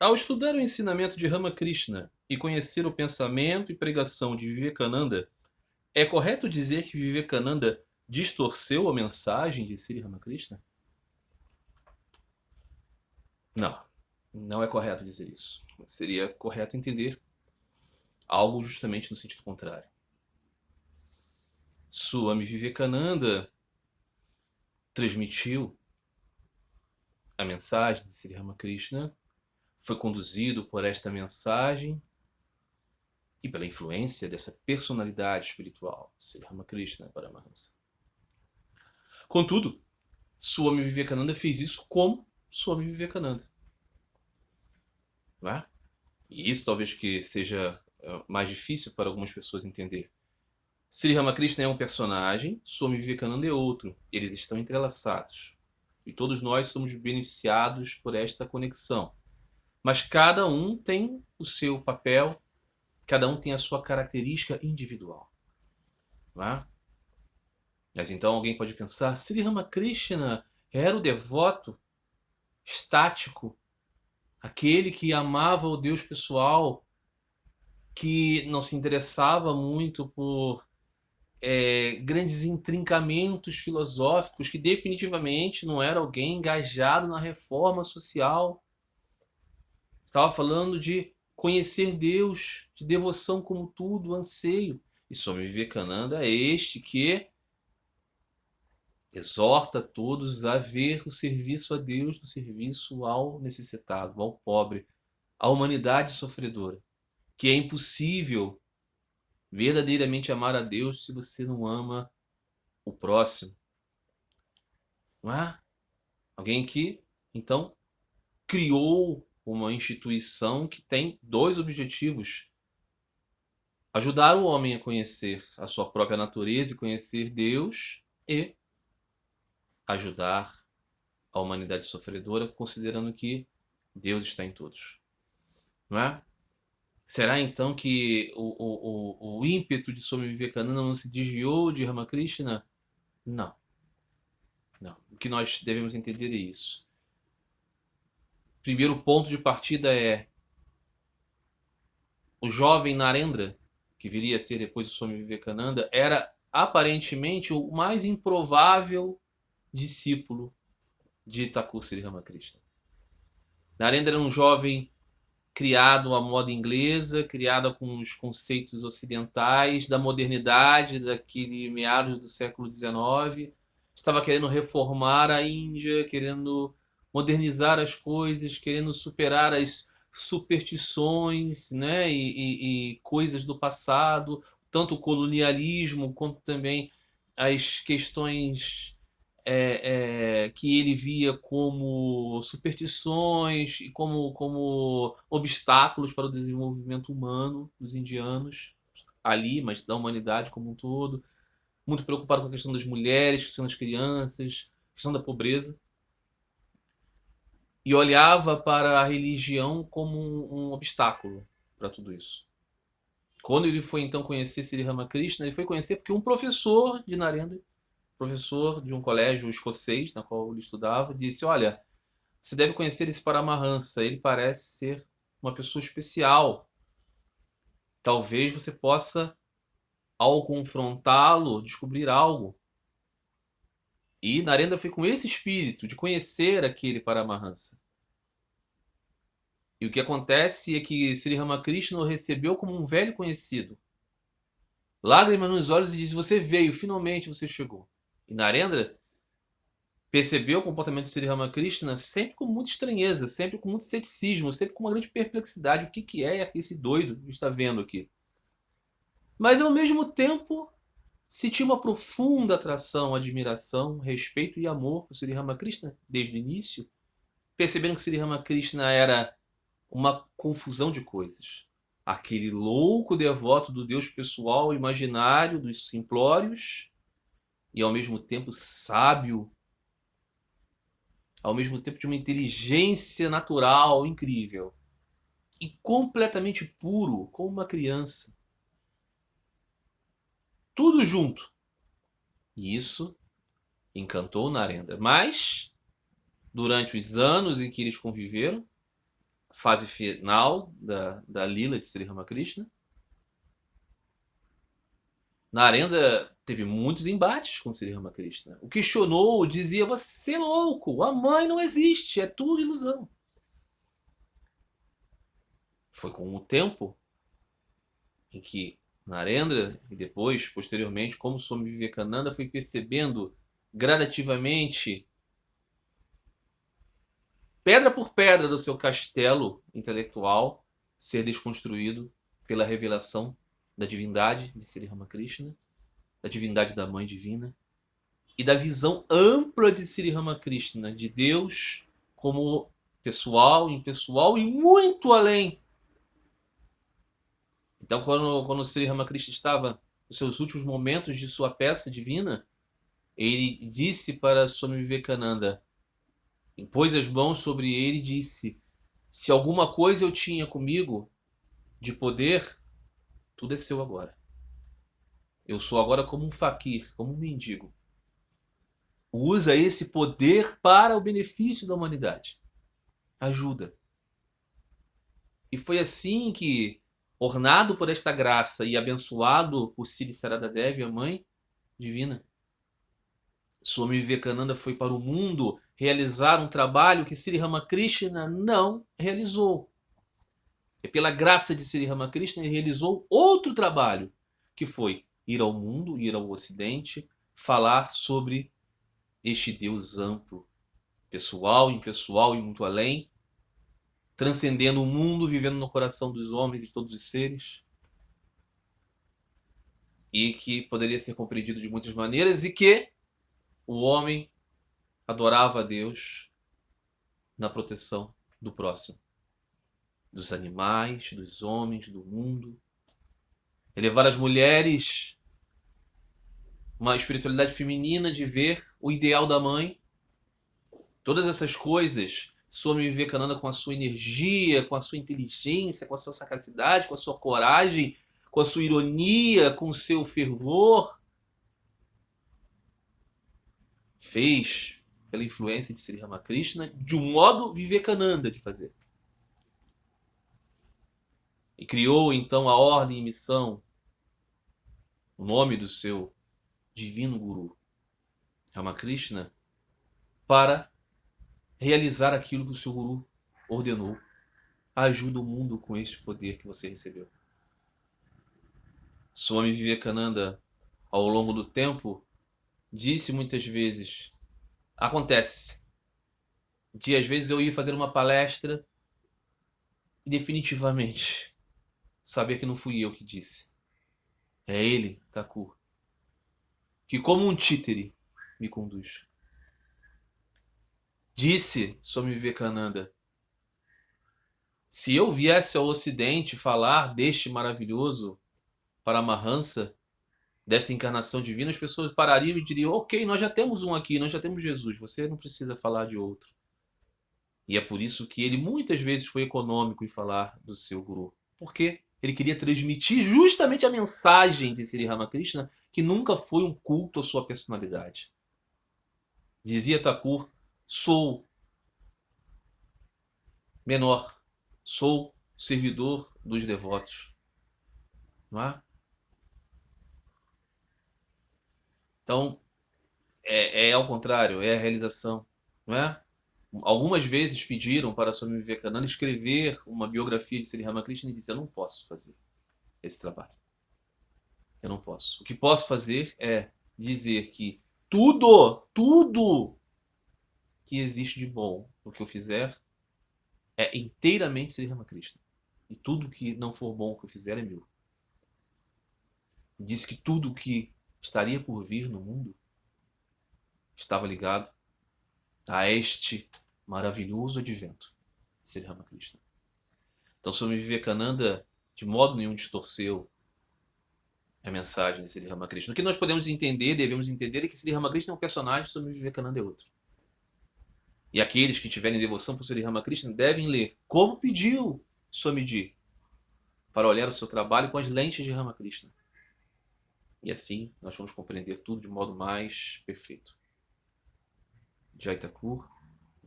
Ao estudar o ensinamento de Ramakrishna e conhecer o pensamento e pregação de Vivekananda, é correto dizer que Vivekananda distorceu a mensagem de Sri Ramakrishna? Não, não é correto dizer isso. Seria correto entender algo justamente no sentido contrário. Swami Vivekananda transmitiu a mensagem de Sri Ramakrishna, foi conduzido por esta mensagem e pela influência dessa personalidade espiritual, Sri Ramakrishna Paramahansa. Contudo, Swami Vivekananda fez isso como Swami Vivekananda. Não é? E isso talvez que seja mais difícil para algumas pessoas entender. Sri Ramakrishna é um personagem, Swami Vivekananda é outro. Eles estão entrelaçados. E todos nós somos beneficiados por esta conexão. Mas cada um tem o seu papel, cada um tem a sua característica individual. Não é? Mas então alguém pode pensar, Sri Ramakrishna era o devoto estático, aquele que amava o Deus pessoal, que não se interessava muito por grandes intrincamentos filosóficos, que definitivamente não era alguém engajado na reforma social. Estava falando de conhecer Deus, de devoção como tudo, anseio. E Swami Vivekananda é este que exorta todos a ver o serviço a Deus no serviço ao necessitado, ao pobre, à humanidade sofredora. Que é impossível verdadeiramente amar a Deus se você não ama o próximo. Não é? Alguém que, então, criou uma instituição que tem dois objetivos: ajudar o homem a conhecer a sua própria natureza e conhecer Deus, e ajudar a humanidade sofredora, considerando que Deus está em todos. Não é? Será então que o ímpeto de Swami Vivekananda não se desviou de Ramakrishna? Não. Não. O que nós devemos entender é isso. Primeiro ponto de partida é o jovem Narendra, que viria a ser depois o Swami Vivekananda, era aparentemente o mais improvável discípulo de Thakur Sri Ramakrishna. Narendra era um jovem criado à moda inglesa, criado com os conceitos ocidentais da modernidade, daquele meados do século XIX. Estava querendo reformar a Índia, querendo modernizar as coisas, querendo superar as superstições, né, e coisas do passado, tanto o colonialismo quanto também as questões que ele via como superstições e como obstáculos para o desenvolvimento humano dos indianos ali, mas da humanidade como um todo. Muito preocupado com a questão das mulheres, a questão das crianças, a questão da pobreza. E olhava para a religião como um obstáculo para tudo isso. Quando ele foi então conhecer Sri Ramakrishna, ele foi conhecer porque um professor de Narendra, professor de um colégio escocês na qual ele estudava, disse: olha, você deve conhecer esse Paramahansa, ele parece ser uma pessoa especial. Talvez você possa, ao confrontá-lo, descobrir algo. E Narendra foi com esse espírito de conhecer aquele Paramahansa. E o que acontece é que Sri Ramakrishna o recebeu como um velho conhecido. Lágrimas nos olhos e disse: você veio, finalmente você chegou. E Narendra percebeu o comportamento de Sri Ramakrishna sempre com muita estranheza, sempre com muito ceticismo, sempre com uma grande perplexidade. O que é esse doido que está vendo aqui? Mas ao mesmo tempo sentiu uma profunda atração, admiração, respeito e amor por Sri Ramakrishna desde o início, percebendo que Sri Ramakrishna era uma confusão de coisas. Aquele louco devoto do Deus pessoal, imaginário, dos simplórios, e ao mesmo tempo sábio, ao mesmo tempo de uma inteligência natural incrível, e completamente puro, como uma criança. Tudo junto. E isso encantou Narendra. Mas, durante os anos em que eles conviveram, fase final da Lila de Sri Ramakrishna. Narendra teve muitos embates com Sri Ramakrishna. O questionou, dizia: você é louco, a mãe não existe, é tudo ilusão. Foi com o tempo em que Narendra, e depois, posteriormente, como Swami Vivekananda, foi percebendo gradativamente, pedra por pedra do seu castelo intelectual, ser desconstruído pela revelação da divindade de Sri Ramakrishna, da divindade da Mãe Divina, e da visão ampla de Sri Ramakrishna, de Deus como pessoal, impessoal e muito além. Então, quando Sri Ramakrishna estava nos seus últimos momentos de sua peça divina, ele disse para Swami Vivekananda, impôs as mãos sobre ele e disse: se alguma coisa eu tinha comigo de poder, tudo é seu agora. Eu sou agora como um faquir, como um mendigo. Usa esse poder para o benefício da humanidade. Ajuda. E foi assim que, ornado por esta graça e abençoado por Sri Sarada Devi, a Mãe Divina, Swami Vivekananda foi para o mundo realizar um trabalho que Sri Ramakrishna não realizou. E pela graça de Sri Ramakrishna, ele realizou outro trabalho, que foi ir ao mundo, ir ao Ocidente, falar sobre este Deus amplo, pessoal, impessoal e muito além, transcendendo o mundo, vivendo no coração dos homens e de todos os seres, e que poderia ser compreendido de muitas maneiras, e que o homem adorava a Deus na proteção do próximo, dos animais, dos homens, do mundo. Elevar as mulheres uma espiritualidade feminina de ver o ideal da mãe. Todas essas coisas, Swami Vivekananda, com a sua energia, com a sua inteligência, com a sua sagacidade, com a sua coragem, com a sua ironia, com o seu fervor, fez pela influência de Sri Ramakrishna de um modo Vivekananda de fazer. E criou então a ordem e missão, o nome do seu divino guru, Ramakrishna, para realizar aquilo que o seu guru ordenou. Ajuda o mundo com este poder que você recebeu. Swami Vivekananda, ao longo do tempo, disse muitas vezes, acontece, de às vezes eu ia fazer uma palestra e definitivamente saber que não fui eu que disse. É ele, Thakur, que como um títere me conduz. Disse Swami Vivekananda, se eu viesse ao Ocidente falar deste maravilhoso Paramahansa, desta encarnação divina, as pessoas parariam e diriam, ok, nós já temos um aqui, nós já temos Jesus, você não precisa falar de outro. E é por isso que ele muitas vezes foi econômico em falar do seu guru. Por quê? Ele queria transmitir justamente a mensagem de Sri Ramakrishna, que nunca foi um culto à sua personalidade. Dizia Thakur, sou menor, sou servidor dos devotos. Não é? Então, é ao contrário, é a realização. Não é? Algumas vezes pediram para Swami Vivekananda escrever uma biografia de Sri Ramakrishna e disse, eu não posso fazer esse trabalho. Eu não posso. O que posso fazer é dizer que tudo que existe de bom no que eu fizer é inteiramente Sri Ramakrishna. E tudo que não for bom que eu fizer é meu. Disse que tudo que estaria por vir no mundo estava ligado a este maravilhoso advento de Sri Ramakrishna. Então, Swami Vivekananda de modo nenhum distorceu a mensagem de Sri Ramakrishna. O que nós podemos entender, devemos entender, é que Sri Ramakrishna é um personagem, Swami Vivekananda é outro. E aqueles que tiverem devoção por Sri Ramakrishna devem ler, como pediu Swamiji, para olhar o seu trabalho com as lentes de Ramakrishna. E assim nós vamos compreender tudo de modo mais perfeito. Jai Thakur,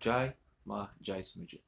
Jai Swamiji.